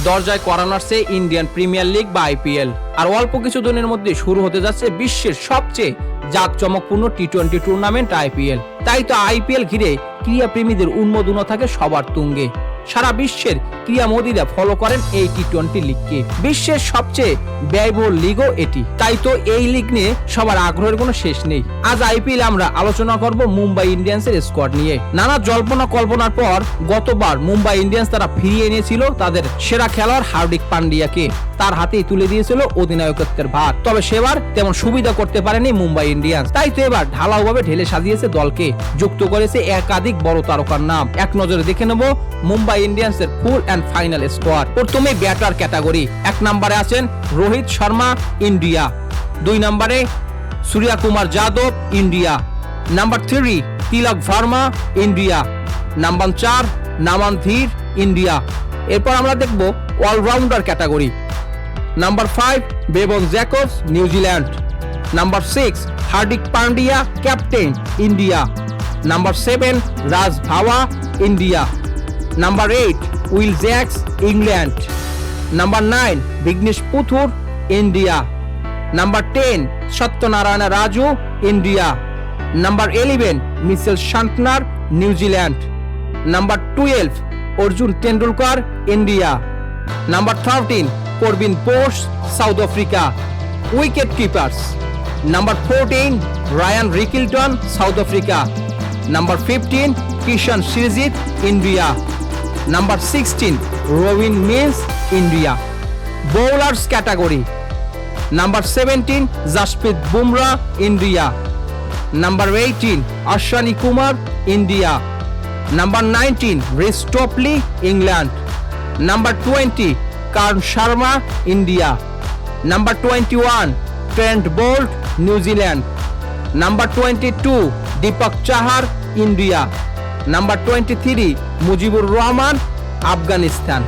দরজায় করা নাড়ছে Indian premier league বা আইপিএল। আর অল্প কিছু দিনের মধ্যে শুরু হতে যাচ্ছে বিশ্বের সবচেয়ে জাঁকজমকপূর্ণ টি-20 টুর্নামেন্ট আইপিএল। তাই তো আইপিএল ঘিরে ক্রীড়াপ্রেমীদের উন্মাদনা থাকে সবার তুঙ্গে। সারা বিশ্বের ক্রীড়ামোদীরা ফলো করেন এই টি-20 লিগকে। বিশ্বের সবচেয়ে ব্যয়বহুল লিগও এটি। তাই তো এই লিগ নিয়ে সবার আগ্রহের কোনো শেষ নেই। আজ আইপিএল আমরা আলোচনা করব মুম্বাই ইন্ডিয়ান্সের স্কোয়াড নিয়ে। নানা জল্পনা কল্পনার পর গতবার মুম্বাই ইন্ডিয়ান্স তারা ফিরিয়ে এনেছিল তাদের সেরা খেলোয়াড় হার্দিক পান্ডিয়াকে। তার হাতেই তুলে দিয়েছিল অধিনায়কত্বের ভার। তবে সেবার তেমন সুবিধা করতে পারেনি মুম্বাই ইন্ডিয়ান্স। তাই তো এবার ঢালাওভাবে ঢেলে সাজিয়েছে দলকে, যুক্ত করেছে একাধিক বড় তারকার নাম। এক নজরে দেখে নেব মুম্বাই ইন্ডিয়ান্সের ফুল অ্যান্ড ফাইনাল স্কোয়াড। প্রথমে ব্যাটার ক্যাটাগরি। 1 নম্বরে আছেন রোহিত শর্মা, ইন্ডিয়া। 2 নম্বরে Surya Kumar Yadav, India. Number 3 Tilak Varma, India. Number 4 Naman Dhir, India. এরপর আমরা দেখব allrounder category. Number 5 Bevon Jacobs, New Zealand. Number 6 Hardik Pandya, captain, India. Number 7 Raj Bawa, India. Number 8 Will Jacks, England. Number 9 Vignesh Puthur, India. Number 10 Satyanarayana Raju, India. Number 11 Mitchell Santner, New Zealand. Number 12 Arjun Tendulkar, India. Number 13 Corbin Bosch, South Africa, wicket keepers. Number 14 Ryan Rickelton, South Africa. Number 15 Kishan Shrijith, India. Number 16 Robin Minz, India. Bowlers category. Number 17 Jasprit Bumrah, India. Number 18 Ashwani Kumar, India. Number 19 Reece Topley, England. Number 20 Karn Sharma, India. Number 21 Trent Boult, New Zealand. Number 22 Deepak Chahar, India. Number 23 Mujibur Rahman, Afghanistan.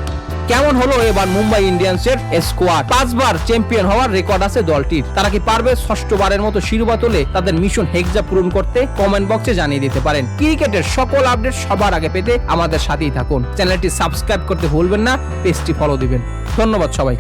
কেমন হলো এবার Mumbai ইন্ডিয়ান্সের squad? 5 বার champion হওয়ার record আছে দলটির। তারা কি পারবে ষষ্ঠবারের মতো শিরোপা তুলে তাদের মিশন হেক্সা পূরণ করতে? কমেন্ট বক্সে জানিয়ে দিতে পারেন। ক্রিকেটের সকল আপডেট সবার আগে পেতে আমাদের সাথেই থাকুন। চ্যানেলটি সাবস্ক্রাইব করতে ভুলবেন না, পেজটি ফলো দিবেন। ধন্যবাদ সবাই।